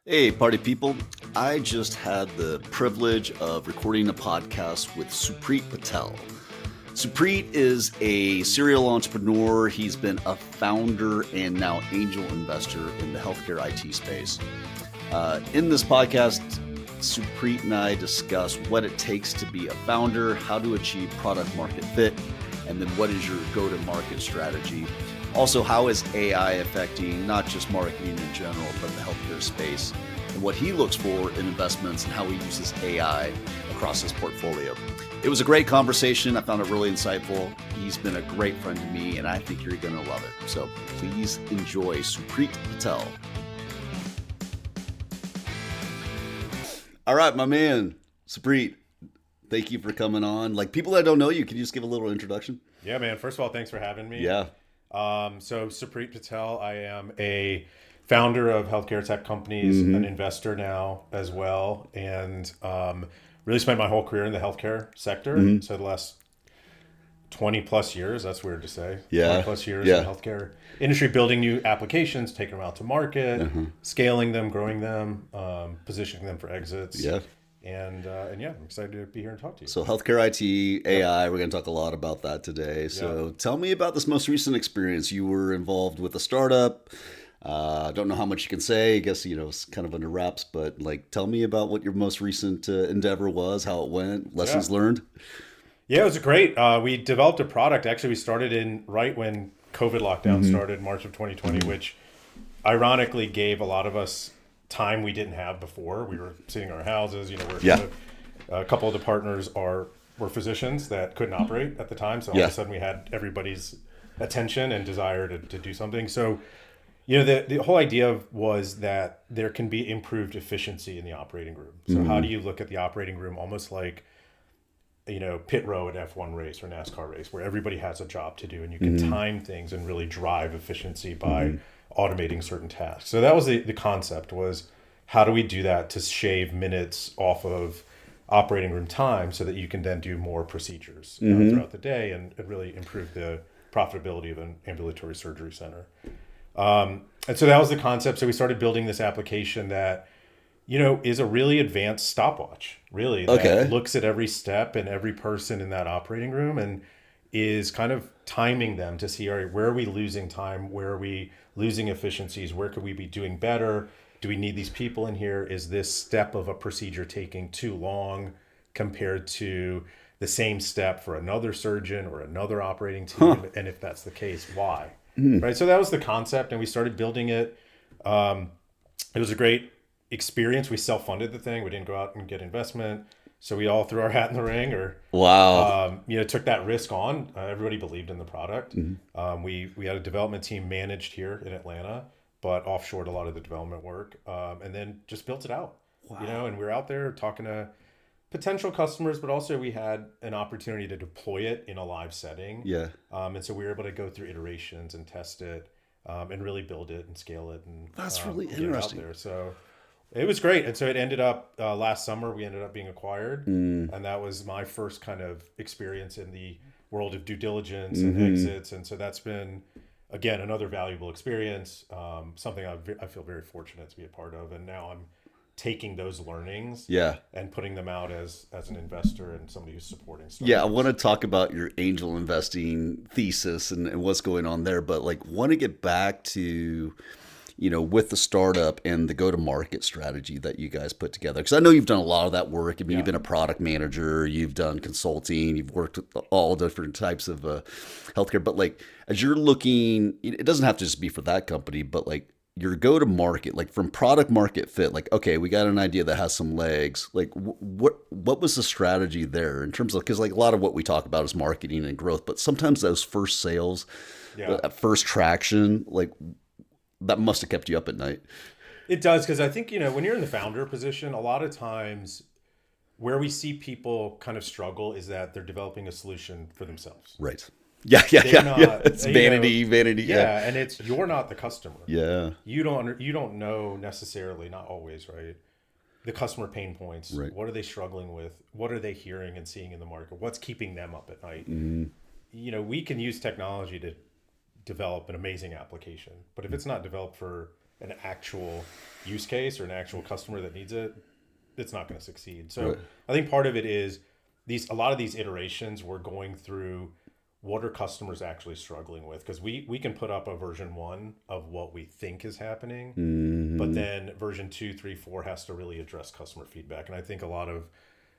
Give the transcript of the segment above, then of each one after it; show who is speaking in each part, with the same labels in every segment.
Speaker 1: Hey, party people. I just had the privilege of recording a podcast with Suprit Patel. Suprit is a serial entrepreneur. He's been a founder and now angel investor in the healthcare IT space. In this podcast, Suprit and I discuss what it takes to be a founder, how to achieve product market fit, and then what is your go-to-market strategy. Also, how is AI affecting not just marketing in general, but the healthcare space, and what he looks for in investments and how he uses AI across his portfolio. It was a great conversation. I found it really insightful. He's been a great friend to me, and I think you're going to love it. So please enjoy Suprit Patel. All right, my man, Suprit, thank you for coming on. Like, people that don't know you, can you just give a little introduction?
Speaker 2: Yeah, man. First of all, thanks for having me.
Speaker 1: Yeah.
Speaker 2: So Suprit Patel, I am a founder of healthcare tech companies, an investor now as well, and really spent my whole career in the healthcare sector. So the last 20 plus years, that's weird to say.
Speaker 1: Yeah.
Speaker 2: 20 plus years
Speaker 1: Yeah.
Speaker 2: in the healthcare industry, building new applications, taking them out to market, scaling them, growing them, positioning them for exits.
Speaker 1: Yeah.
Speaker 2: And yeah, I'm excited to be here and talk to you.
Speaker 1: So healthcare IT, AI, we're going to talk a lot about that today. So tell me about this most recent experience. You were involved with a startup. I don't know how much you can say. I guess, it's kind of under wraps, but like, tell me about what your most recent endeavor was, how it went, lessons learned.
Speaker 2: Yeah, it was great. We developed a product. Actually, we started in right when COVID lockdown started, March of 2020, which ironically gave a lot of us time we didn't have before. We were sitting in our houses. A couple of the partners were physicians that couldn't operate at the time. So all of a sudden we had everybody's attention and desire to do something. So, the whole idea was that there can be improved efficiency in the operating room. So how do you look at the operating room almost like, pit row at F1 race or NASCAR race, where everybody has a job to do and you can time things and really drive efficiency by automating certain tasks. So that was the concept, was how do we do that to shave minutes off of operating room time so that you can then do more procedures throughout the day and really improve the profitability of an ambulatory surgery center. And so that was the concept. So we started building this application that, is a really advanced stopwatch, really, that looks at every step and every person in that operating room and is kind of timing them to see, all right, where are we losing time? Where are we losing efficiencies? Where could we be doing better? Do we need these people in here? Is this step of a procedure taking too long compared to the same step for another surgeon or another operating team? And if that's the case, why? Right. So that was the concept, and we started building it. It was a great experience. We self-funded the thing. We didn't go out and get investment. So we all threw our hat in the ring, or took that risk on. Everybody believed in the product. We had a development team managed here in Atlanta, but offshored a lot of the development work, and then just built it out. And we were out there talking to potential customers, but also we had an opportunity to deploy it in a live setting. And so we were able to go through iterations and test it, and really build it and scale it. And
Speaker 1: That's really
Speaker 2: get it out
Speaker 1: interesting.
Speaker 2: there. So it was great. And so it ended up last summer, we ended up being acquired. And that was my first kind of experience in the world of due diligence and exits. And so that's been, again, another valuable experience, something I feel very fortunate to be a part of. And now I'm taking those learnings and putting them out as an investor and somebody who's supporting startups.
Speaker 1: I want to talk about your angel investing thesis and what's going on there, but want to get back to, with the startup and the go-to-market strategy that you guys put together. Because I know you've done a lot of that work. I mean, you've been a product manager, you've done consulting, you've worked with all different types of healthcare. But as you're looking, it doesn't have to just be for that company, but your go-to-market, from product market fit, okay, we got an idea that has some legs. What was the strategy there in terms of, because a lot of what we talk about is marketing and growth, but sometimes those first sales, that first traction, that must have kept you up at night.
Speaker 2: It does, because I think, when you're in the founder position, a lot of times where we see people kind of struggle is that they're developing a solution for themselves.
Speaker 1: Right. Yeah. It's vanity.
Speaker 2: Yeah, and you're not the customer.
Speaker 1: Yeah.
Speaker 2: You don't know necessarily, not always, right, the customer pain points.
Speaker 1: Right.
Speaker 2: What are they struggling with? What are they hearing and seeing in the market? What's keeping them up at night? We can use technology to develop an amazing application, but if it's not developed for an actual use case or an actual customer that needs it, it's not going to succeed. So
Speaker 1: Right.
Speaker 2: I think part of it is a lot of these iterations we're going through. What are customers actually struggling with? Because we can put up a version 1 of what we think is happening, but then version 2, 3, 4 has to really address customer feedback. And I think a lot of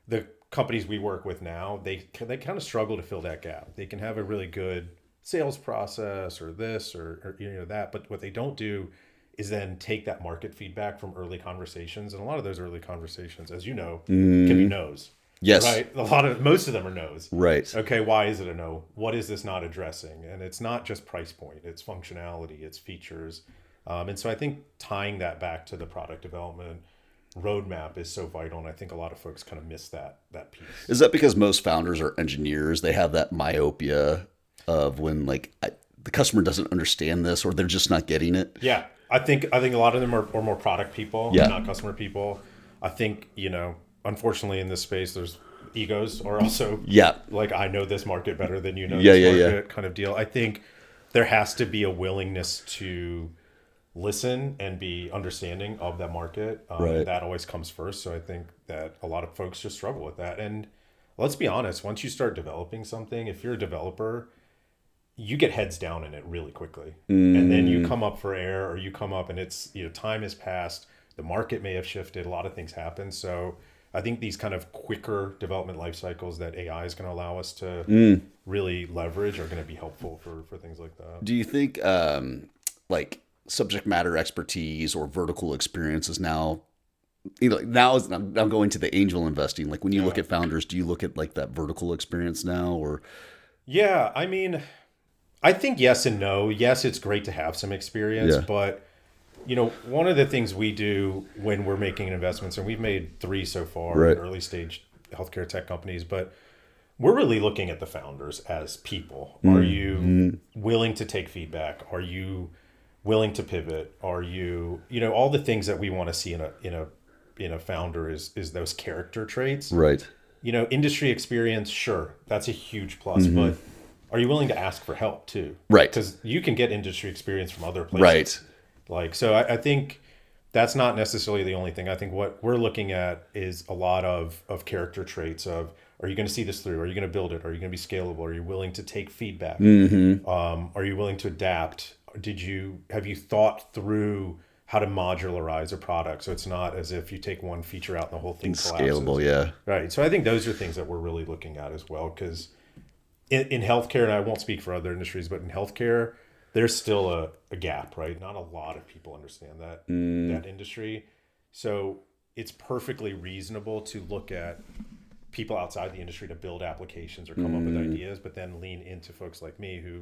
Speaker 2: the companies we work with now, they kind of struggle to fill that gap. They can have a really good sales process or this or that, but what they don't do is then take that market feedback from early conversations. And a lot of those early conversations, as you know, can be no's.
Speaker 1: Yes.
Speaker 2: Right. Most of them are no's.
Speaker 1: Right.
Speaker 2: Okay. Why is it a no? What is this not addressing? And it's not just price point, it's functionality, it's features. And so I think tying that back to the product development roadmap is so vital. And I think a lot of folks kind of miss that piece.
Speaker 1: Is that because most founders are engineers? They have that myopia of when the customer doesn't understand this or they're just not getting it.
Speaker 2: Yeah. I think a lot of them are more product people,
Speaker 1: Yeah.
Speaker 2: not customer people. I think, unfortunately in this space, there's egos are also like, I know this market better than you know this market kind of deal. I think there has to be a willingness to listen and be understanding of that market.
Speaker 1: Right.
Speaker 2: That always comes first. So I think that a lot of folks just struggle with that. And let's be honest, once you start developing something, if you're a developer, you get heads down in it really quickly. And then you come up for air or you come up and it's, time has passed, the market may have shifted, a lot of things happen. So I think these kind of quicker development life cycles that AI is going to allow us to really leverage are going to be helpful for things like that.
Speaker 1: Do you think subject matter expertise or vertical experience is now, I'm going to the angel investing. Like when you look at founders, do you look at like that vertical experience now or?
Speaker 2: Yeah, I mean, I think yes and no. Yes, it's great to have some experience, but one of the things we do when we're making investments, and we've made 3 so far in early stage healthcare tech companies, but we're really looking at the founders as people. Are you willing to take feedback? Are you willing to pivot? Are you, all the things that we want to see in a founder is those character traits.
Speaker 1: Right.
Speaker 2: Industry experience, sure, that's a huge plus, but are you willing to ask for help too?
Speaker 1: Right.
Speaker 2: Because you can get industry experience from other places.
Speaker 1: Right.
Speaker 2: So I think that's not necessarily the only thing. I think what we're looking at is a lot of character traits of, are you going to see this through? Are you going to build it? Are you going to be scalable? Are you willing to take feedback? Are you willing to adapt? Have you thought through how to modularize a product so it's not as if you take one feature out and the whole thing collapses?
Speaker 1: Scalable,
Speaker 2: Right. So I think those are things that we're really looking at as well, because in healthcare, and I won't speak for other industries, but in healthcare, there's still a gap, right? Not a lot of people understand that industry. So it's perfectly reasonable to look at people outside the industry to build applications or come up with ideas, but then lean into folks like me who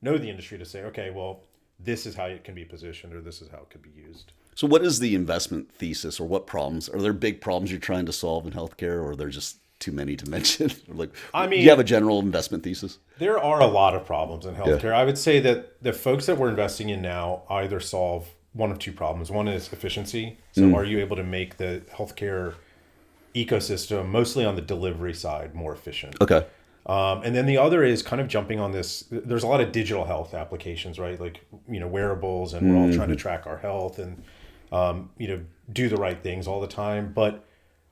Speaker 2: know the industry to say, okay, well, this is how it can be positioned or this is how it could be used.
Speaker 1: So what is the investment thesis or what problems? Are there big problems you're trying to solve in healthcare or are there just too many to mention? Do you have a general investment thesis?
Speaker 2: There are a lot of problems in healthcare. Yeah. I would say that the folks that we're investing in now either solve one of 2 problems. One is efficiency. So are you able to make the healthcare ecosystem, mostly on the delivery side, more efficient?
Speaker 1: Okay.
Speaker 2: And then the other is kind of jumping on this. There's a lot of digital health applications, right? Like, wearables, and we're all trying to track our health and, do the right things all the time. But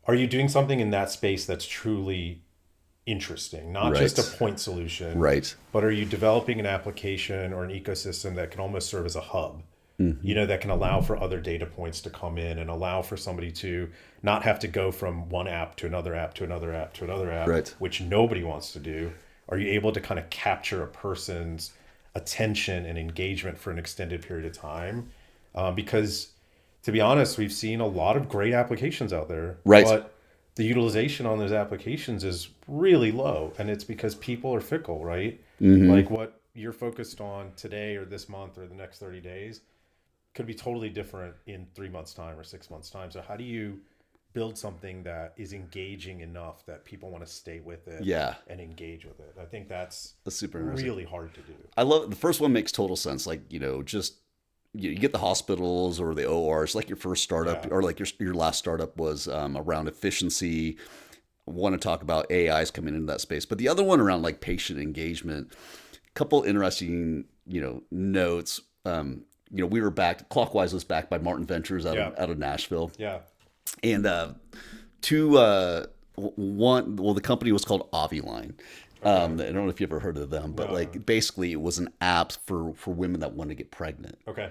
Speaker 2: are you doing something in that space that's truly interesting? Not just a point solution,
Speaker 1: right?
Speaker 2: But are you developing an application or an ecosystem that can almost serve as a hub? That can allow for other data points to come in and allow for somebody to not have to go from one app to another app to another app to another app,
Speaker 1: right,
Speaker 2: which nobody wants to do. Are you able to kind of capture a person's attention and engagement for an extended period of time? Because to be honest, we've seen a lot of great applications out there,
Speaker 1: right,
Speaker 2: but the utilization on those applications is really low. And it's because people are fickle, right? Like what you're focused on today or this month or the next 30 days could be totally different in 3 months' time or 6 months' time. So how do you build something that is engaging enough that people want to stay with it and engage with it? I think that's
Speaker 1: super
Speaker 2: really hard to do.
Speaker 1: I love it. The first one makes total sense. Like, you get the hospitals or the ORs, like your first startup or like your last startup was around efficiency. I want to talk about AIs coming into that space, but the other one around like patient engagement, couple interesting, notes. we were backed. Clockwise was backed by Martin Ventures out of Nashville.
Speaker 2: Yeah.
Speaker 1: And the company was called Aviline. I don't know if you ever heard of them, but like basically it was an app for women that wanted to get pregnant.
Speaker 2: Okay.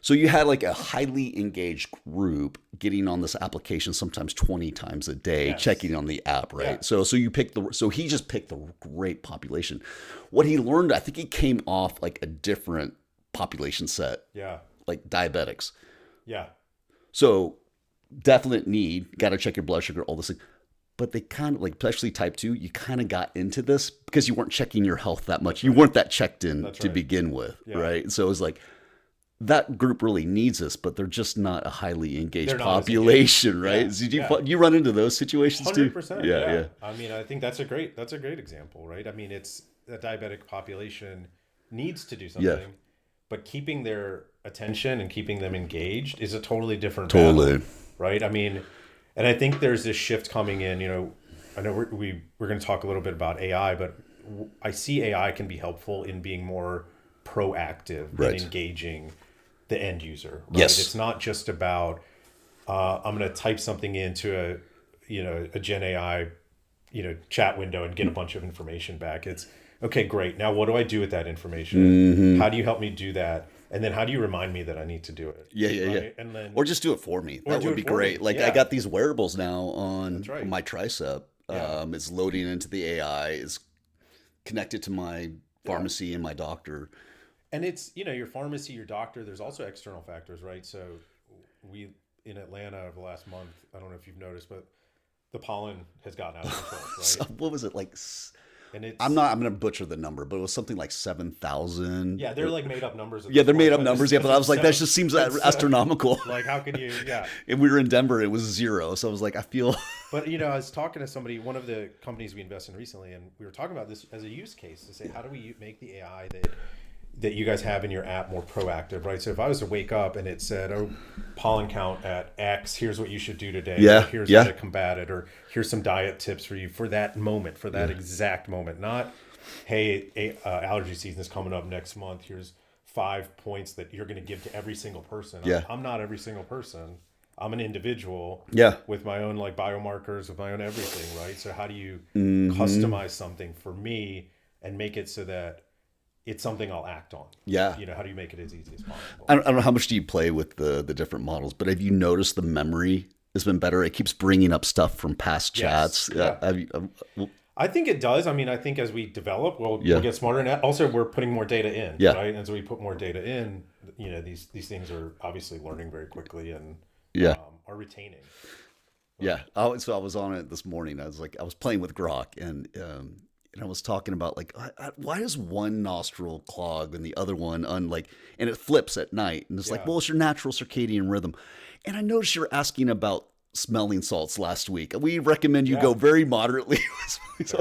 Speaker 1: So you had like a highly engaged group getting on this application sometimes 20 times a day, checking on the app, right?
Speaker 2: Yeah.
Speaker 1: So he just picked the great population. What he learned, I think he came off like a different population set.
Speaker 2: Yeah.
Speaker 1: Like diabetics.
Speaker 2: Yeah.
Speaker 1: So definite need, got to check your blood sugar, all this thing. But they kind of like, especially type 2, you kind of got into this because you weren't checking your health that much. You weren't that checked in to begin with, right? So it was like, that group really needs us, but they're just not a highly engaged population, right?
Speaker 2: Yeah.
Speaker 1: Do you run into those situations too?
Speaker 2: 100%. Yeah. I mean, I think that's a great example, right? I mean, it's the diabetic population needs to do something, but keeping their attention and keeping them engaged is a totally different battle, right? I mean, and I think there's this shift coming in. I know we're going to talk a little bit about AI, but I see AI can be helpful in being more proactive and engaging the end user. Right?
Speaker 1: Yes.
Speaker 2: It's not just about I'm going to type something into a Gen AI chat window and get a bunch of information back. It's okay, great. Now what do I do with that information?
Speaker 1: Mm-hmm.
Speaker 2: How do you help me do that? And then how do you remind me that I need to do it?
Speaker 1: Yeah.
Speaker 2: And then,
Speaker 1: or just do it for me. That would be great. Like I got these wearables now on my tricep. It's loading into the AI. It's connected to my pharmacy and my doctor.
Speaker 2: And it's, your pharmacy, your doctor, there's also external factors, right? So we, in Atlanta over the last month, I don't know if you've noticed, but the pollen has gotten out of control, right?
Speaker 1: So what was it like?
Speaker 2: And it's,
Speaker 1: I'm going to butcher the number, but it was something like 7,000.
Speaker 2: Yeah, they're like made up numbers.
Speaker 1: They're made up numbers. Yeah, but I was like, that just seems astronomical.
Speaker 2: Like, how can you,
Speaker 1: And we were in Denver, it was 0. So I was like, I feel.
Speaker 2: But, I was talking to somebody, one of the companies we invest in recently, and we were talking about this as a use case to say, how do we make the AI that you guys have in your app more proactive, right? So if I was to wake up and it said, oh, pollen count at X, here's what you should do today. Here's how to combat it, or here's some diet tips for you for that moment, for that exact moment. Not, hey, allergy season is coming up next month. Here's 5 points that you're going to give to every single person. I'm not every single person. I'm an individual with my own like biomarkers, with my own everything, right? So how do you customize something for me and make it so that it's something I'll act on? How do you make it as easy as possible?
Speaker 1: I don't know how much do you play with the different models, but have you noticed the memory has been better? It keeps bringing up stuff from past chats.
Speaker 2: I think it does. I mean, I think as we develop, we'll get smarter. And also, we're putting more data in, right? And so we put more data in. These things are obviously learning very quickly and are retaining.
Speaker 1: So I was on it this morning. I was playing with Grok and I was talking about like, why does one nostril clog and the other one and it flips at night? And it's like, well, it's your natural circadian rhythm. And I noticed you were asking about smelling salts last week. We recommend you go very moderately. It's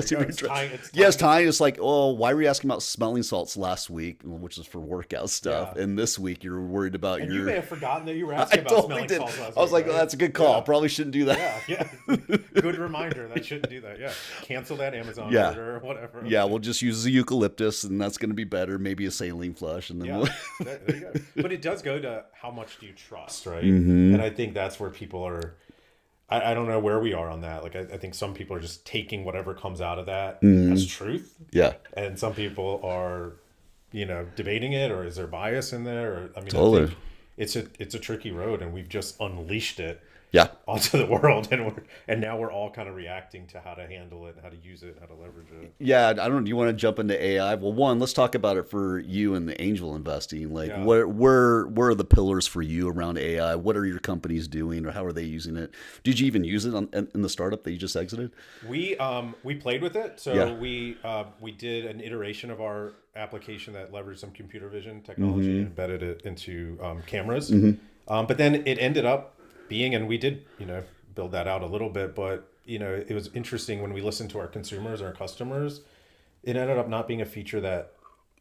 Speaker 1: time. It's like, oh, why were you asking about smelling salts last week, which is for workout stuff, and this week you're worried about
Speaker 2: you may have forgotten that you were asking about smelling salts last week.
Speaker 1: I was like, well, that's a good call. Probably shouldn't do that.
Speaker 2: Good reminder. That shouldn't do that. Cancel that Amazon order or whatever.
Speaker 1: We'll just use the eucalyptus, and that's going to be better. Maybe a saline flush, and then
Speaker 2: there you go. But it does go to how much do you trust, right? And I think that's where people are. I don't know where we are on that. Like, I think some people are just taking whatever comes out of that as truth. And some people are, debating it, or is there bias in there? Or, I mean, I think it's a tricky road, and we've just unleashed it onto the world, and now we're all kind of reacting to how to handle it, and how to use it, how to leverage it.
Speaker 1: I don't know. Do you want to jump into AI? Well, one, let's talk about it for you and the angel investing. Like, where are the pillars for you around AI? What are your companies doing, or how are they using it? Did you even use it in the startup that you just exited?
Speaker 2: We played with it. So we did an iteration of our application that leveraged some computer vision technology and embedded it into cameras. But then it ended up being, and we did, build that out a little bit, but, it was interesting when we listened to our consumers, our customers, it ended up not being a feature that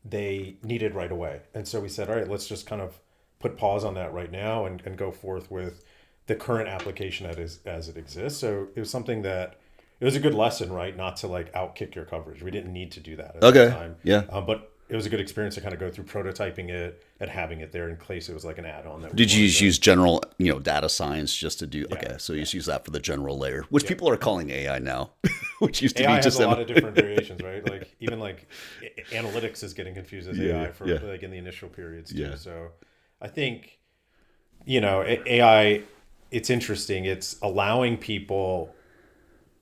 Speaker 2: they needed right away. And so we said, all right, let's just kind of put pause on that right now and go forth with the current application as it exists. So it was something that, it was a good lesson, right? Not to like outkick your coverage. We didn't need to do that at the time. it was a good experience to kind of go through prototyping it and having it there in case it was like an add-on. That
Speaker 1: Did you just use general, data science just to do?
Speaker 2: Yeah.
Speaker 1: Okay, so you just use that for the general layer, which people are calling AI now, which used to
Speaker 2: AI
Speaker 1: be just
Speaker 2: has a lot of different variations, right? Like even like analytics is getting confused as AI for like in the initial periods too.
Speaker 1: Yeah.
Speaker 2: So I think, AI, it's interesting. It's allowing people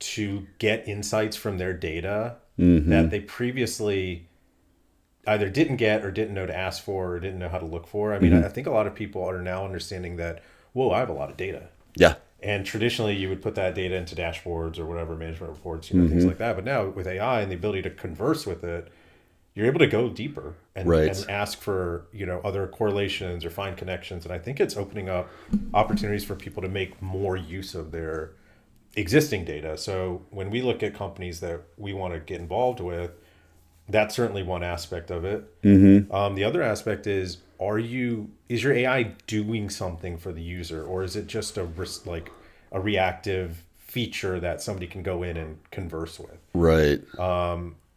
Speaker 2: to get insights from their data that they previously either didn't get or didn't know to ask for or didn't know how to look for. I mean, I think a lot of people are now understanding that, whoa, I have a lot of data.
Speaker 1: Yeah.
Speaker 2: And traditionally you would put that data into dashboards or whatever, management reports, things like that. But now with AI and the ability to converse with it, you're able to go deeper and ask for, other correlations or find connections. And I think it's opening up opportunities for people to make more use of their existing data. So when we look at companies that we want to get involved with, that's certainly one aspect of it. The other aspect is your AI doing something for the user, or is it just a reactive feature that somebody can go in and converse with?
Speaker 1: Right.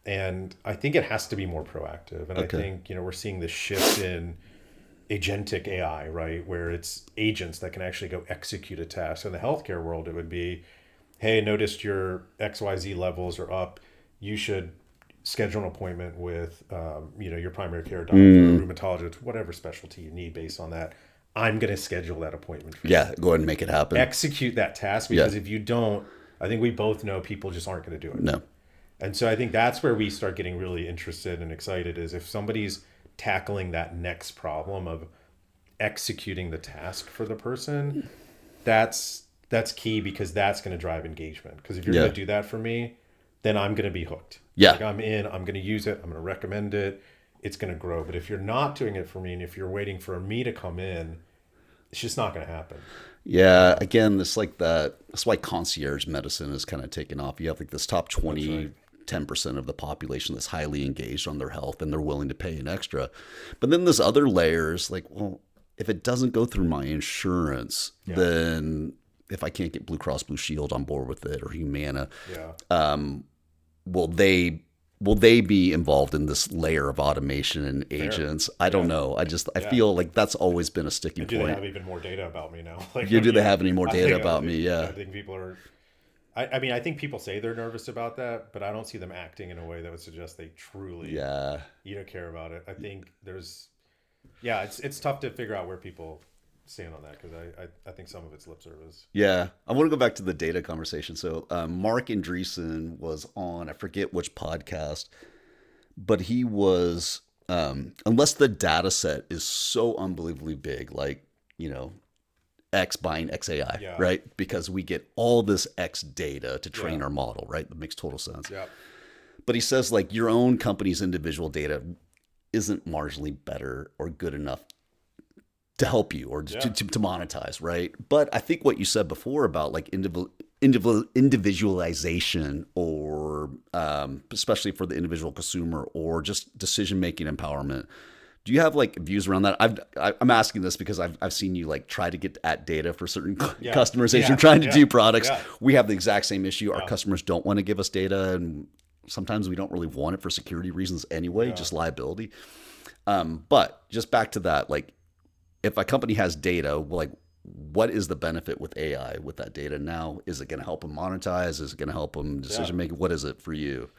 Speaker 2: And I think it has to be more proactive. And I think, we're seeing this shift in agentic AI, right? Where it's agents that can actually go execute a task. In the healthcare world, it would be, hey, noticed your XYZ levels are up. You should schedule an appointment with, your primary care doctor, rheumatologist, whatever specialty you need based on that. I'm going to schedule that appointment for you.
Speaker 1: Yeah, go ahead and make it happen.
Speaker 2: Execute that task, because if you don't, I think we both know people just aren't going to do it.
Speaker 1: No.
Speaker 2: And so I think that's where we start getting really interested and excited, is if somebody's tackling that next problem of executing the task for the person, that's key, because that's going to drive engagement. Because if you're going to do that for me, then I'm going to be hooked.
Speaker 1: Yeah.
Speaker 2: Like I'm going to use it. I'm going to recommend it. It's going to grow. But if you're not doing it for me, and if you're waiting for me to come in, it's just not going to happen.
Speaker 1: Yeah. Again, it's like that's why concierge medicine is kind of taken off. You have like this top 20, 10% of the population that's highly engaged on their health, and they're willing to pay an extra. But then there's other layers like, well, if it doesn't go through my insurance, then if I can't get Blue Cross Blue Shield on board with it, or Humana, will they be involved in this layer of automation and agents? I don't know. I feel like that's always been a sticking
Speaker 2: do
Speaker 1: point.
Speaker 2: They have even more data about me now? Like,
Speaker 1: do they have any more data about me? Yeah.
Speaker 2: I think people are. I mean, I think people say they're nervous about that, but I don't see them acting in a way that would suggest they truly care about it. I think it's tough to figure out where people stand on that, because I think some of it's lip service.
Speaker 1: Yeah. I want to go back to the data conversation. So Mark Andreessen was on, I forget which podcast, but he was, unless the data set is so unbelievably big, like, X buying X AI, right? Because we get all this X data to train our model, right? That makes total sense.
Speaker 2: Yeah.
Speaker 1: But he says, like, your own company's individual data isn't marginally better or good enough to help you or to monetize, right? But I think what you said before about like individualization, or especially for the individual consumer, or just decision-making empowerment, do you have like views around that? I'm asking this because I've seen you like try to get at data for certain customers as you're trying to do products. Yeah. We have the exact same issue. Our customers don't want to give us data, and sometimes we don't really want it for security reasons anyway, just liability. But just back to that, like, if a company has data, like, what is the benefit with AI with that data now? Is it going to help them monetize? Is it going to help them decision making? What is it for you?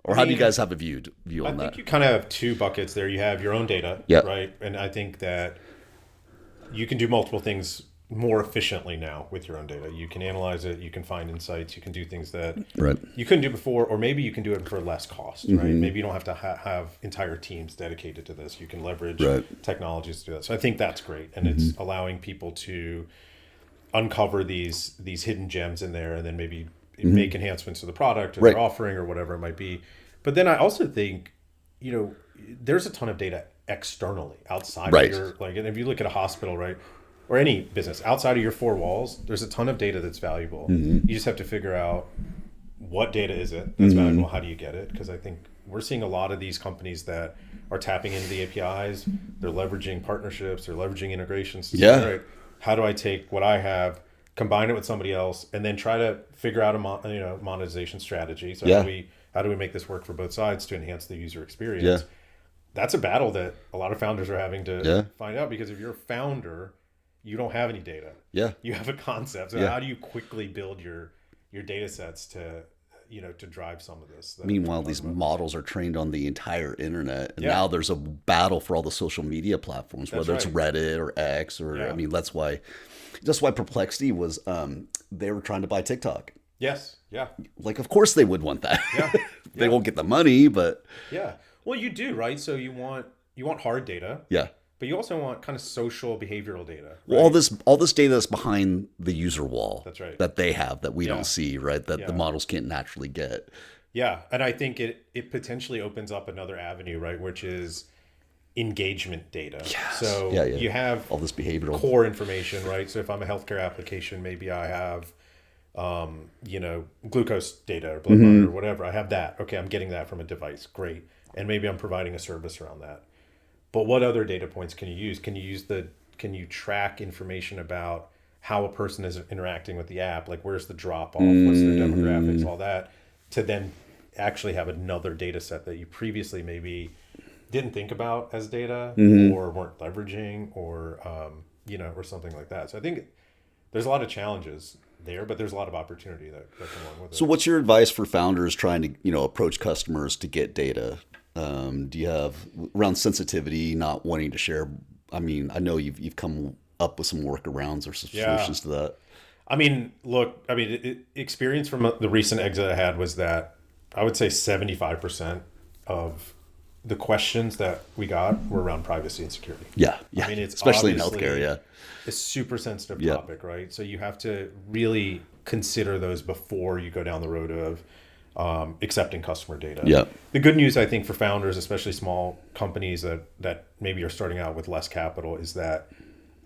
Speaker 1: Or how do you guys have a view on that?
Speaker 2: I think you kind of have two buckets there. You have your own data, right? And I think that you can do multiple things more efficiently now with your own data. You can analyze it, you can find insights, you can do things that you couldn't do before, or maybe you can do it for less cost, right? Maybe you don't have to have entire teams dedicated to this. You can leverage technologies to do that. So I think that's great. And it's allowing people to uncover these hidden gems in there, and then maybe make enhancements to the product or their offering or whatever it might be. But then I also think, there's a ton of data externally outside of your, like, and if you look at a hospital, right, or any business outside of your four walls, there's a ton of data that's valuable. You just have to figure out what data is it that's valuable. How do you get it? Because I think we're seeing a lot of these companies that are tapping into the APIs. They're leveraging partnerships. They're leveraging integrations. To say, all right, how do I take what I have, combine it with somebody else, and then try to figure out a monetization strategy? So how do we make this work for both sides to enhance the user experience? that's a battle that a lot of founders are having to
Speaker 1: Yeah.
Speaker 2: find out, because if you're a founder, you don't have any data.
Speaker 1: Yeah.
Speaker 2: You have a concept. So
Speaker 1: Yeah.
Speaker 2: how do you quickly build your data sets to, to drive some of this?
Speaker 1: Meanwhile, these models are trained on the entire internet, and
Speaker 2: Yeah.
Speaker 1: now there's a battle for all the social media platforms,
Speaker 2: That's
Speaker 1: whether it's
Speaker 2: right.
Speaker 1: Reddit or X, or
Speaker 2: Yeah.
Speaker 1: I mean, that's why Perplexity was they were trying to buy TikTok.
Speaker 2: Yes. Yeah.
Speaker 1: Like, of course they would want that.
Speaker 2: Yeah.
Speaker 1: They
Speaker 2: Yeah.
Speaker 1: won't get the money, but
Speaker 2: Yeah. Well, you do, right? So you want hard data,
Speaker 1: yeah.
Speaker 2: but you also want kind of social behavioral data.
Speaker 1: Well,
Speaker 2: Right?
Speaker 1: all this data that's behind the user wall.
Speaker 2: That's right.
Speaker 1: That they have that we
Speaker 2: Yeah.
Speaker 1: don't see, right? That
Speaker 2: Yeah.
Speaker 1: the models can't naturally get.
Speaker 2: Yeah, and I think it potentially opens up another avenue, right, which is engagement data.
Speaker 1: Yes.
Speaker 2: So
Speaker 1: Yeah, yeah.
Speaker 2: you have
Speaker 1: All this behavioral.
Speaker 2: core information, right? So if I'm a healthcare application, maybe I have, glucose data or blood
Speaker 1: Mm-hmm.
Speaker 2: pressure or whatever. I have that. Okay, I'm getting that from a device. Great. And maybe I'm providing a service around that. But what other data points can you use? Can you track information about how a person is interacting with the app? Like, where's the drop off? What's their demographics? All that, to then actually have another data set that you previously maybe didn't think about as data, or weren't leveraging, or or something like that. So I think there's a lot of challenges there, but there's a lot of opportunity that come along with it.
Speaker 1: So, what's your advice for founders trying to approach customers to get data? Do you have around sensitivity, not wanting to share? I mean, I know you've come up with some workarounds or some solutions to that.
Speaker 2: I mean, look, experience from the recent exit I had was that I would say 75% of the questions that we got were around privacy and security.
Speaker 1: Yeah, yeah.
Speaker 2: I mean, it's
Speaker 1: especially in
Speaker 2: obviously
Speaker 1: healthcare. Yeah,
Speaker 2: a super sensitive
Speaker 1: Yeah.
Speaker 2: topic, right? So you have to really consider those before you go down the road of accepting customer data.
Speaker 1: Yeah.
Speaker 2: The good news, I think, for founders, especially small companies that maybe are starting out with less capital, is that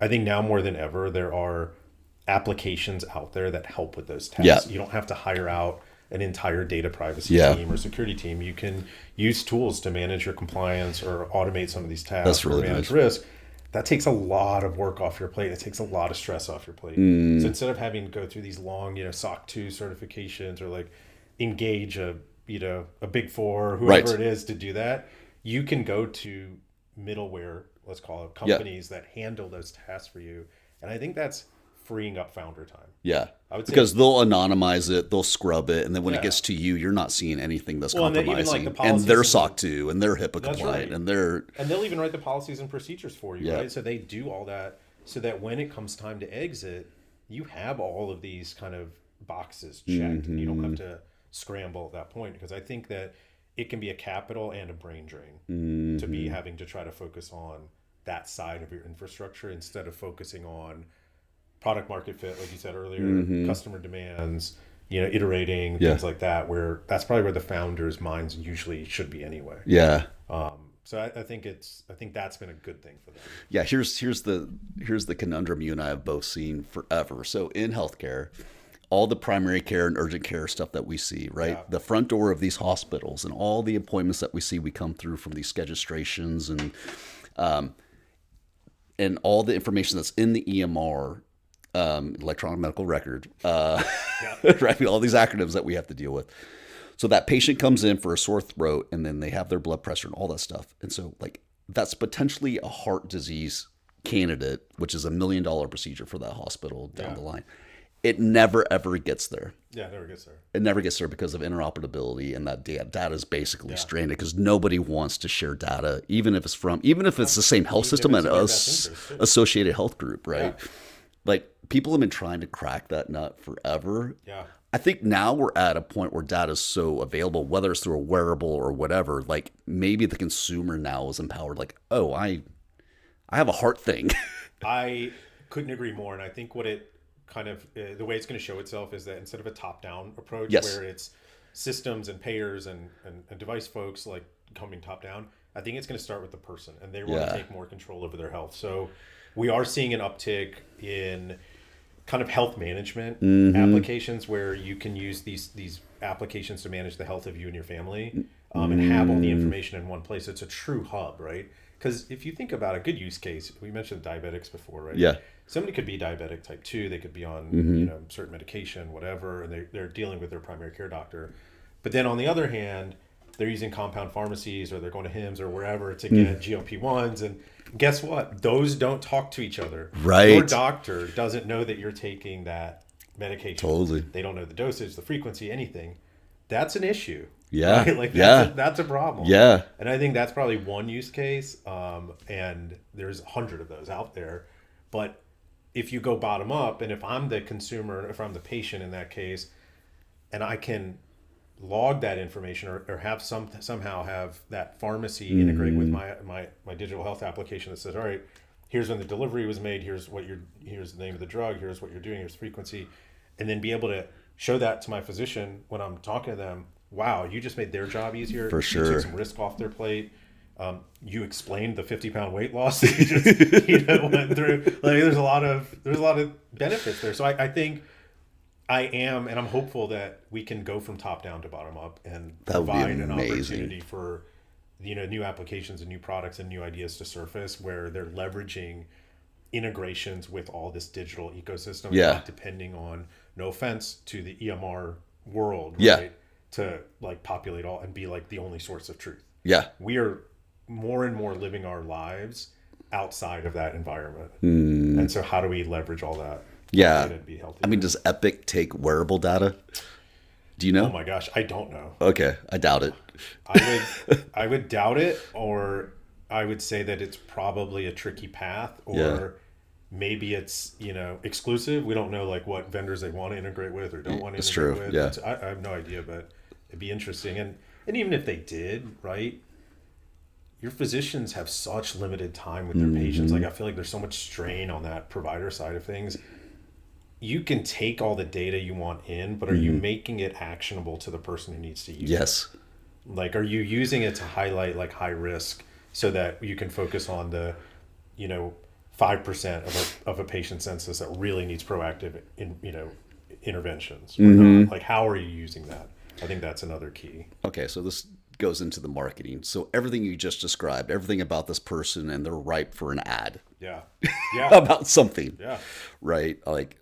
Speaker 2: I think now more than ever, there are applications out there that help with those tasks.
Speaker 1: Yeah.
Speaker 2: You don't have to hire out an entire data privacy
Speaker 1: Yeah.
Speaker 2: team or security team. You can use tools to manage your compliance or automate some of these tasks.
Speaker 1: That's really
Speaker 2: or manage
Speaker 1: nice.
Speaker 2: risk. That takes a lot of work off your plate. It takes a lot of stress off your plate.
Speaker 1: Mm.
Speaker 2: So instead of having to go through these long, SOC 2 certifications, or like engage a big four, whoever
Speaker 1: Right.
Speaker 2: it is, to do that, you can go to middleware, let's call it, companies that handle those tasks for you. And I think that's freeing up founder time.
Speaker 1: Yeah.
Speaker 2: I would say-
Speaker 1: Because they'll anonymize it, they'll scrub it, and then when
Speaker 2: Yeah.
Speaker 1: it gets to you, you're not seeing anything that's
Speaker 2: Well, and then even, like,
Speaker 1: compromising.
Speaker 2: the
Speaker 1: And
Speaker 2: policies
Speaker 1: they're
Speaker 2: and
Speaker 1: SOC 2, and they're HIPAA
Speaker 2: That's
Speaker 1: compliant,
Speaker 2: right.
Speaker 1: and they're
Speaker 2: And they'll even write the policies and procedures for you,
Speaker 1: Yeah.
Speaker 2: right? So they do all that so that when it comes time to exit, you have all of these kind of boxes checked, and you don't have to scramble at that point. Because I think that it can be a capital and a brain drain to be having to try to focus on that side of your infrastructure instead of focusing on product market fit, like you said earlier, customer demands, iterating,
Speaker 1: Yeah.
Speaker 2: things like that, where that's probably where the founders' minds usually should be anyway.
Speaker 1: yeah.
Speaker 2: So I think that's been a good thing for them.
Speaker 1: Yeah, here's the conundrum you and I have both seen forever. So in healthcare, all the primary care and urgent care stuff that we see, right?
Speaker 2: Yeah.
Speaker 1: The front door of these hospitals and all the appointments that we see, we come through from these schedustrations and all the information that's in the EMR, electronic medical record, right? All these acronyms that we have to deal with. So that patient comes in for a sore throat, and then they have their blood pressure and all that stuff. And so, like, that's potentially a heart disease candidate, which is $1 million procedure for that hospital down the line. It never, ever gets there.
Speaker 2: Yeah, it never gets there.
Speaker 1: It never gets there because of interoperability, and that data is basically stranded because nobody wants to share data, even if it's the same health system
Speaker 2: it's
Speaker 1: and
Speaker 2: in their best interest, too.
Speaker 1: associated health group, right?
Speaker 2: Yeah.
Speaker 1: Like, people have been trying to crack that nut forever.
Speaker 2: Yeah.
Speaker 1: I think now we're at a point where data is so available, whether it's through a wearable or whatever, like maybe the consumer now is empowered, like, oh, I have a heart thing.
Speaker 2: I couldn't agree more. And I think what it kind of, the way it's going to show itself is that instead of a top-down approach
Speaker 1: Yes.
Speaker 2: where it's systems and payers and device folks like coming top-down, I think it's going to start with the person, and they want to take more control over their health. So we are seeing an uptick in kind of health management applications where you can use these applications to manage the health of you and your family, and have all the information in one place. It's a true hub, right? Because if you think about a good use case, we mentioned diabetics before, right?
Speaker 1: Yeah.
Speaker 2: Somebody could be diabetic type 2. They could be on certain medication, whatever, and they're dealing with their primary care doctor. But then on the other hand, they're using compound pharmacies, or they're going to Hims or wherever to get GLP-1s. And guess what? Those don't talk to each other.
Speaker 1: Right.
Speaker 2: Your doctor doesn't know that you're taking that medication.
Speaker 1: Totally.
Speaker 2: They don't know the dosage, the frequency, anything. That's an issue.
Speaker 1: Yeah.
Speaker 2: Right? Like that's a problem.
Speaker 1: Yeah.
Speaker 2: And I think that's probably one use case. And there's 100 of those out there. But if you go bottom up, and if I'm the consumer, if I'm the patient in that case, and I can log that information, or have somehow have that pharmacy integrate with my digital health application that says, all right, here's when the delivery was made, here's the name of the drug, here's what you're doing, here's frequency, and then be able to show that to my physician when I'm talking to them. Wow, you just made their job easier.
Speaker 1: For sure.
Speaker 2: You took some risk off their plate. You explained the 50-pound weight loss that you just went through. Like there's a lot of benefits there. So I think I'm hopeful that we can go from top down to bottom up and provide an opportunity for new applications and new products and new ideas to surface, where they're leveraging integrations with all this digital ecosystem, not depending on, no offense to the EMR world, right, to like populate all and be like the only source of truth. Yeah. We are more and more living our lives outside of that environment. And so how do we leverage all that?
Speaker 1: Yeah.
Speaker 2: To be healthy?
Speaker 1: I mean, does Epic take wearable data? Do you know?
Speaker 2: Oh my gosh, I don't know.
Speaker 1: Okay, I doubt it.
Speaker 2: I would doubt it, or I would say that it's probably a tricky path, or maybe it's exclusive. We don't know like what vendors they want to integrate with or don't want to integrate with.
Speaker 1: Yeah.
Speaker 2: I have no idea, but it'd be interesting. And even if they did, right? Your physicians have such limited time with their patients. Like I feel like there's so much strain on that provider side of things. You can take all the data you want in, but are you making it actionable to the person who needs to use it? Yes. Like, are you using it to highlight like high risk so that you can focus on the, 5% of a patient census that really needs proactive interventions? Like, how are you using that? I think that's another key.
Speaker 1: Okay, so this goes into the marketing. So everything you just described, everything about this person, and they're ripe for an ad.
Speaker 2: Yeah.
Speaker 1: About something.
Speaker 2: Yeah.
Speaker 1: Right? Like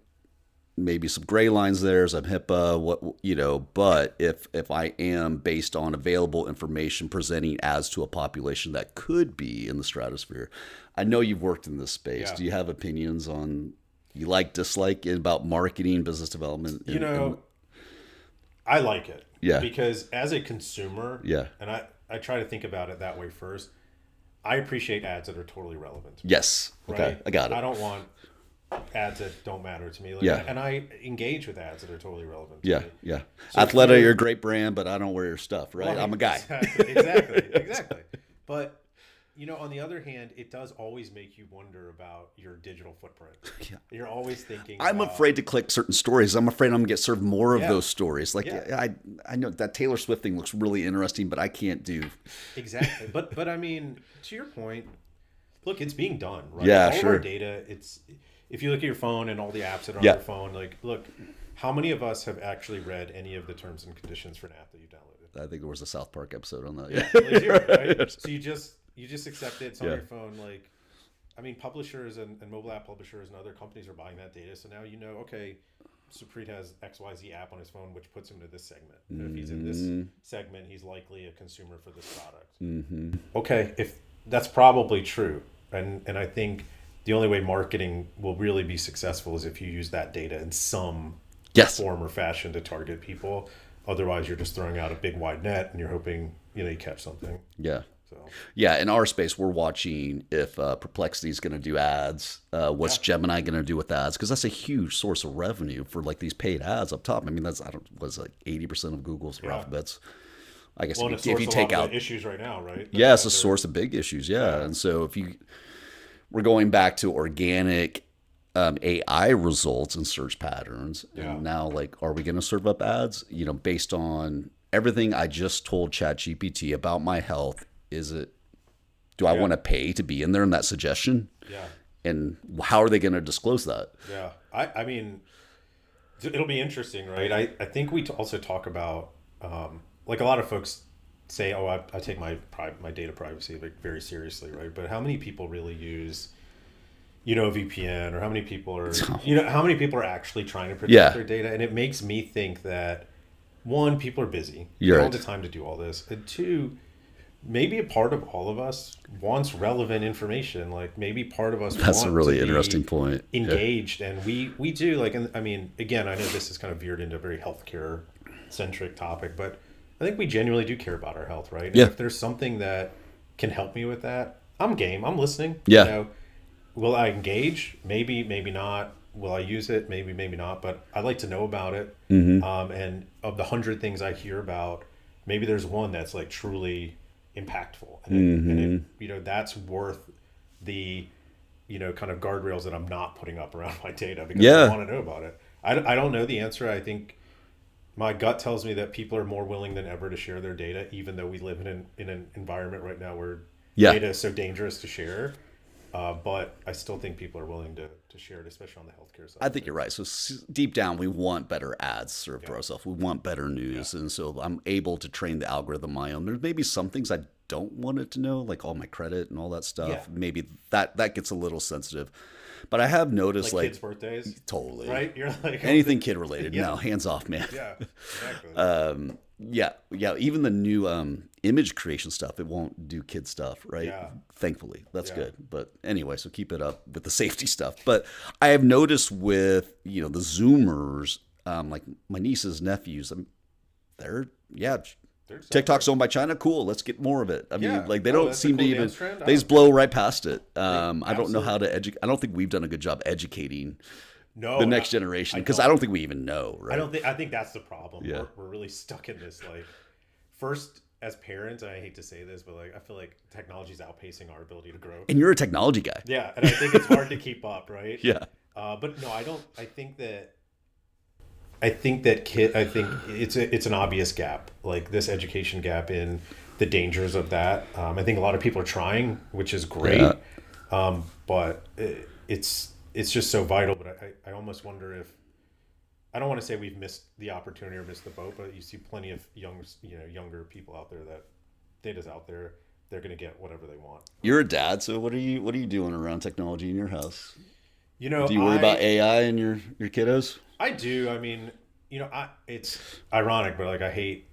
Speaker 1: maybe some gray lines there, some HIPAA, but if I am based on available information presenting ads to a population that could be in the stratosphere. I know you've worked in this space. Yeah. Do you have opinions on dislike about marketing, business development?
Speaker 2: I like it.
Speaker 1: Yeah.
Speaker 2: Because as a consumer, and I try to think about it that way first, I appreciate ads that are totally relevant to me.
Speaker 1: Yes. Okay. Right? I got it.
Speaker 2: I don't want ads that don't matter to me. And I engage with ads that are totally relevant to me. Yeah. So Athleta, you're a great brand, but I don't wear your stuff, right? Well, I'm a guy. Exactly. But on the other hand, it does always make you wonder about your digital footprint. Yeah. You're always thinking
Speaker 1: I'm afraid to click certain stories. I'm afraid I'm going to get served more of those stories. I know that Taylor Swift thing looks really interesting, but I can't do.
Speaker 2: Exactly. But I mean, to your point, look, it's being done, right? Yeah, all of our data, if you look at your phone and all the apps that are on your phone, like, look, how many of us have actually read any of the terms and conditions for an app that you downloaded?
Speaker 1: I think there was a South Park episode on that.
Speaker 2: Right? So you just accept it. It's on your phone. Like, I mean, publishers and mobile app publishers and other companies are buying that data. So now okay, Suprit has XYZ app on his phone, which puts him to this segment. And if he's in this segment, he's likely a consumer for this product. Okay, if that's probably true. And I think the only way marketing will really be successful is if you use that data in some form or fashion to target people. Otherwise, you're just throwing out a big wide net and you're hoping you catch something.
Speaker 1: Yeah. Yeah, in our space, we're watching if Perplexity is going to do ads. What's Gemini going to do with ads? Because that's a huge source of revenue for like these paid ads up top. I mean, that's 80% of Google's or Alphabet's. I guess if you take out
Speaker 2: issues right now, right?
Speaker 1: It's a source of big issues. Yeah, and so we're going back to organic AI results and search patterns, and now are we going to serve up ads? Based on everything I just told ChatGPT about my health. Do I want to pay to be in there in that suggestion? Yeah. And how are they going to disclose that?
Speaker 2: Yeah. I mean, it'll be interesting, right? I think we also talk about, like a lot of folks say, I take my data privacy very seriously, right? But how many people really use, VPN, or how many people are, how many people are actually trying to protect their data? And it makes me think that one, people are busy.
Speaker 1: You're
Speaker 2: They
Speaker 1: right.
Speaker 2: don't have the time to do all this. And two, maybe a part of all of us wants relevant information. Like maybe part of us
Speaker 1: That's a
Speaker 2: want
Speaker 1: really
Speaker 2: to be
Speaker 1: interesting point. Yeah.
Speaker 2: engaged, and we do. Like, and I mean, again, I know this is kind of veered into a very healthcare centric topic, but I think we genuinely do care about our health, right? And
Speaker 1: Yeah.
Speaker 2: if there's something that can help me with that, I'm game. I'm listening.
Speaker 1: Yeah.
Speaker 2: You know, will I engage? Maybe, maybe not. Will I use it? Maybe, maybe not. But I'd like to know about it. And of the 100 things I hear about, maybe there's one that's like truly impactful, and you know, that's worth the, you know, kind of guardrails that I'm not putting up around my data because
Speaker 1: Yeah.
Speaker 2: I want to know about it. I don't know the answer. I think my gut tells me that people are more willing than ever to share their data, even though we live in an environment right now where
Speaker 1: Yeah.
Speaker 2: data is so dangerous to share. But I still think people are willing to share it, especially on the healthcare side.
Speaker 1: I think you're right. So deep down, we want better ads served to ourselves. We want better news. And so I'm able to train the algorithm my own. There's maybe some things I don't want it to know, like all my credit and all that stuff.
Speaker 2: Yeah.
Speaker 1: Maybe that gets a little sensitive. But I have noticed
Speaker 2: like
Speaker 1: like
Speaker 2: kids' birthdays,
Speaker 1: totally
Speaker 2: right? You're like
Speaker 1: anything kid related.
Speaker 2: Yeah.
Speaker 1: No, hands off, man.
Speaker 2: Yeah, exactly.
Speaker 1: Yeah. Even the new image creation stuff, it won't do kid stuff, right?
Speaker 2: Yeah.
Speaker 1: Thankfully, that's
Speaker 2: Yeah.
Speaker 1: good. But anyway, so keep it up with the safety stuff. But I have noticed with the Zoomers, like my nieces, nephews, they're
Speaker 2: There's
Speaker 1: TikTok's owned by China. Cool, let's get more of it. I mean,
Speaker 2: Yeah.
Speaker 1: like they
Speaker 2: Oh,
Speaker 1: don't
Speaker 2: that's a
Speaker 1: seem
Speaker 2: cool
Speaker 1: to even
Speaker 2: dance trend?
Speaker 1: they just blow right past it. I don't know
Speaker 2: absolutely.
Speaker 1: how to educate. I don't think we've done a good job educating
Speaker 2: no
Speaker 1: the next
Speaker 2: I-
Speaker 1: generation because I don't think we even know, right?
Speaker 2: I don't think. I think that's the problem.
Speaker 1: Yeah.
Speaker 2: We're really stuck in this. Like, first as parents, and I hate to say this, but like I feel like technology is outpacing our ability to grow.
Speaker 1: And you're a technology guy.
Speaker 2: Yeah, and I think it's hard to keep up, right?
Speaker 1: Yeah.
Speaker 2: But no, I don't. I think that it's an obvious gap, like this education gap in the dangers of that. I think a lot of people are trying, which is great.
Speaker 1: Yeah.
Speaker 2: But it's just so vital. But I almost wonder if I don't want to say we've missed the opportunity or missed the boat, but you see plenty of younger people out there that data's out there. They're going to get whatever they want.
Speaker 1: You're a dad, so what are you doing around technology in your house?
Speaker 2: You know,
Speaker 1: Do you worry about AI and your kiddos?
Speaker 2: I do. I mean, it's ironic, but like I hate,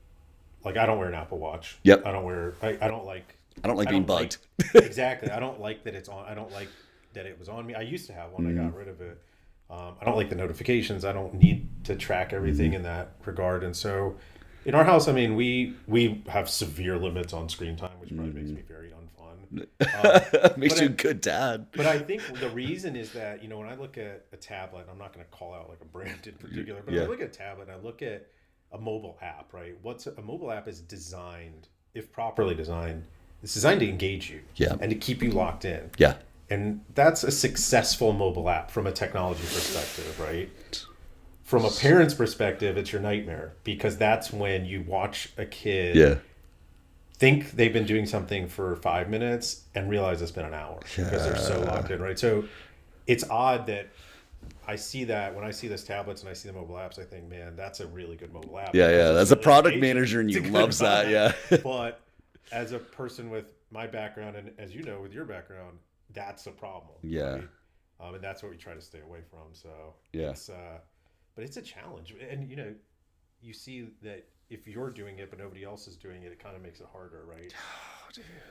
Speaker 2: like I don't wear an Apple Watch.
Speaker 1: Yep.
Speaker 2: I don't wear. I don't like.
Speaker 1: I don't like being bugged.
Speaker 2: Exactly. I don't like that it's on. I don't like that it was on me. I used to have one. I got rid of it. I don't like the notifications. I don't need to track everything in that regard. And so, in our house, I mean, we have severe limits on screen time, which probably makes me very unfun.
Speaker 1: Makes
Speaker 2: but
Speaker 1: you a good dad.
Speaker 2: But I think the reason is that, when I look at a tablet, I'm not going to call out like a brand in particular, but
Speaker 1: Yeah.
Speaker 2: I look at a tablet and I look at a mobile app, right? A mobile app is designed, if properly designed, it's designed to engage you and to keep you locked in.
Speaker 1: Yeah.
Speaker 2: And that's a successful mobile app from a technology perspective, right? From a parent's perspective, it's your nightmare because that's when you watch a kid think they've been doing something for 5 minutes and realize it's been an hour because they're so locked in, right? So it's odd that I see that when I see those tablets and I see the mobile apps, I think, man, that's a really good mobile app.
Speaker 1: Yeah,
Speaker 2: Because it's
Speaker 1: As a
Speaker 2: really
Speaker 1: product
Speaker 2: engaging.
Speaker 1: manager and
Speaker 2: It's
Speaker 1: you
Speaker 2: a good
Speaker 1: loves that,
Speaker 2: product. But as a person with my background and as you know, with your background, that's a problem.
Speaker 1: Yeah.
Speaker 2: Right? And that's what we try to stay away from. So it's, but it's a challenge. And you see that if you're doing it, but nobody else is doing it, it kind of makes it harder, right?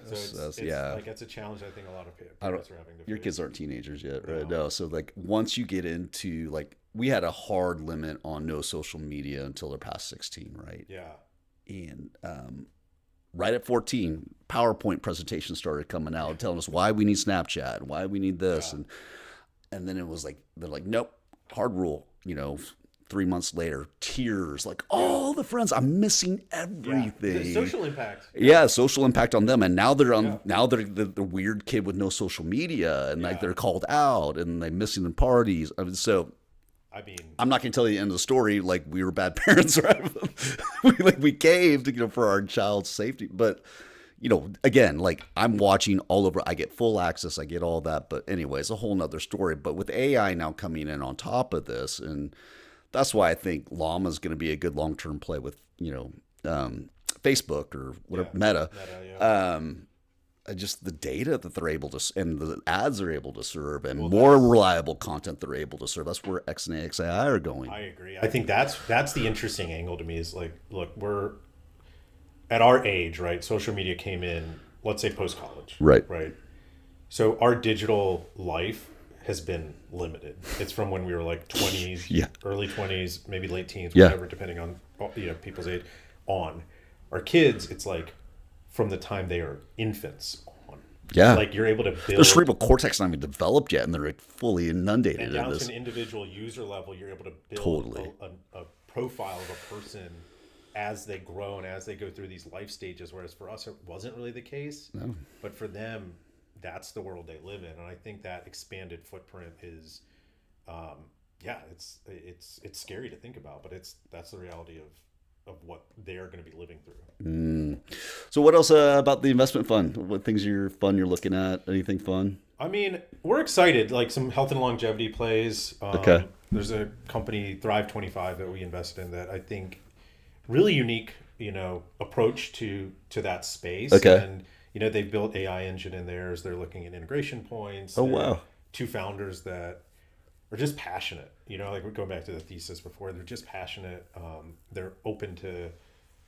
Speaker 2: So it's like that's a challenge I think a lot of parents are having to
Speaker 1: Your
Speaker 2: face.
Speaker 1: kids aren't teenagers yet, right?
Speaker 2: No.
Speaker 1: No. So like once you get into like we had a hard limit on no social media until they're past 16, right?
Speaker 2: Yeah.
Speaker 1: And right at 14, PowerPoint presentations started coming out telling us why we need Snapchat, why we need this, and then it was like they're like, nope, hard rule. 3 months later, tears, like all the friends, I'm missing everything.
Speaker 2: The social impact.
Speaker 1: Yeah, social impact on them, and now they're on. Now they're the weird kid with no social media, and like they're called out, and they're missing the parties. I mean, so.
Speaker 2: I mean,
Speaker 1: I'm not going to tell you the end of the story. Like we were bad parents, right? we caved, for our child's safety. But again, like I'm watching all over. I get full access. I get all that. But anyway, it's a whole nother story. But with AI now coming in on top of this, and that's why I think Llama is going to be a good long-term play with Facebook or whatever Meta. just the data that they're able to, and the ads they're able to serve, and
Speaker 2: Well,
Speaker 1: more reliable content they're able to serve. That's where X and XAI are going.
Speaker 2: I agree. I think that's the interesting angle to me is like, look, we're at our age, right? Social media came in, let's say post college.
Speaker 1: Right.
Speaker 2: Right. So our digital life has been limited. It's from when we were like 20s,
Speaker 1: Yeah.
Speaker 2: early 20s, maybe late teens,
Speaker 1: Yeah.
Speaker 2: whatever, depending on people's age. On our kids, it's like from the time they are infants on.
Speaker 1: Yeah.
Speaker 2: Like you're able to build.
Speaker 1: Their cerebral cortex not even developed yet, and they're like fully inundated
Speaker 2: And
Speaker 1: in
Speaker 2: down to
Speaker 1: this.
Speaker 2: an individual user level, you're able to build
Speaker 1: Totally.
Speaker 2: a profile of a person as they grow and as they go through these life stages. Whereas for us, it wasn't really the case.
Speaker 1: No.
Speaker 2: But for them, that's the world they live in. And I think that expanded footprint is, it's scary to think about, but that's the reality of what they're going to be living through.
Speaker 1: So what else about the investment fund? What things you're looking at? Anything fun?
Speaker 2: I mean, we're excited, like some health and longevity plays.
Speaker 1: Okay.
Speaker 2: There's a company, Thrive 25, that we invested in that I think really unique, approach to that space.
Speaker 1: Okay.
Speaker 2: And, they've built AI engine in theirs. They're looking at integration points.
Speaker 1: Oh,
Speaker 2: They're
Speaker 1: wow.
Speaker 2: Two founders that are just passionate, like we're going back to the thesis before, they're just passionate. They're open to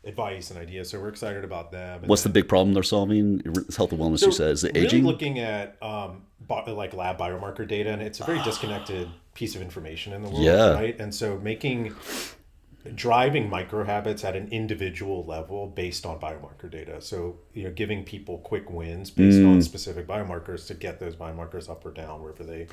Speaker 2: advice and ideas. So we're excited about them. And
Speaker 1: What's the big problem they're solving? It's health and wellness, you said. Is it
Speaker 2: really
Speaker 1: aging?
Speaker 2: looking at like lab biomarker data, and it's a very disconnected piece of information in the world,
Speaker 1: Yeah.
Speaker 2: right? And so driving micro habits at an individual level based on biomarker data. So, giving people quick wins based on specific biomarkers to get those biomarkers up or down wherever they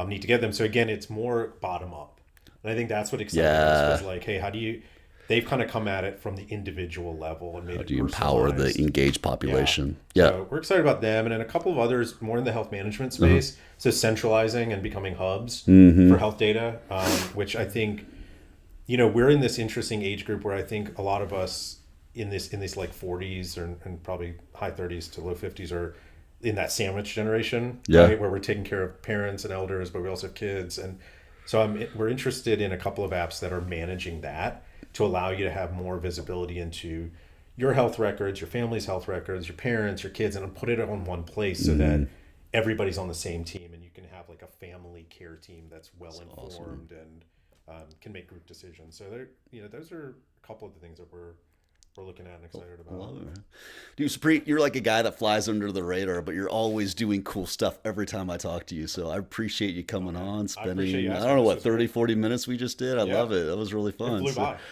Speaker 2: need to get them. So again, it's more bottom up. And I think that's what excited us was like, hey, they've kind of come at it from the individual level and made it
Speaker 1: Do you empower the
Speaker 2: personalized.
Speaker 1: engaged population? Yeah.
Speaker 2: So we're excited about them, and then a couple of others more in the health management space. So centralizing and becoming hubs for health data, which I think, we're in this interesting age group where I think a lot of us in these like 40s and probably high 30s to low 50s are in that sandwich generation, right? Where we're taking care of parents and elders, but we also have kids, and so we're interested in a couple of apps that are managing that to allow you to have more visibility into your health records, your family's health records, your parents, your kids, and put it on one place so that everybody's on the same team, and you can have like a family care team that's well informed and can make group decisions. So those are a couple of the things that we're looking at and excited about.
Speaker 1: Love it, man. Dude, Suprit, you're like a guy that flies under the radar, but you're always doing cool stuff every time I talk to you. So I appreciate you coming on, spending, I don't know what, 30, 40 minutes we just did. I love it. That was really fun.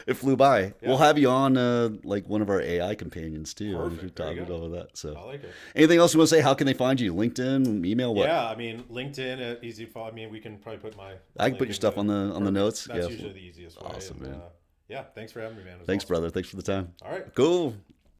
Speaker 1: It flew by. Yeah. We'll have you on like one of our AI companions too.
Speaker 2: Perfect.
Speaker 1: Talk about all of that. So
Speaker 2: I like it.
Speaker 1: Anything else you want to say? How can they find you? LinkedIn, email, what?
Speaker 2: Yeah, I mean, LinkedIn, easy to follow. I mean, we can probably put
Speaker 1: I can put your stuff on the notes.
Speaker 2: That's usually the easiest way.
Speaker 1: Awesome, man.
Speaker 2: Yeah, thanks for having me, man.
Speaker 1: Thanks, brother. Thanks for the time.
Speaker 2: All right.
Speaker 1: Cool.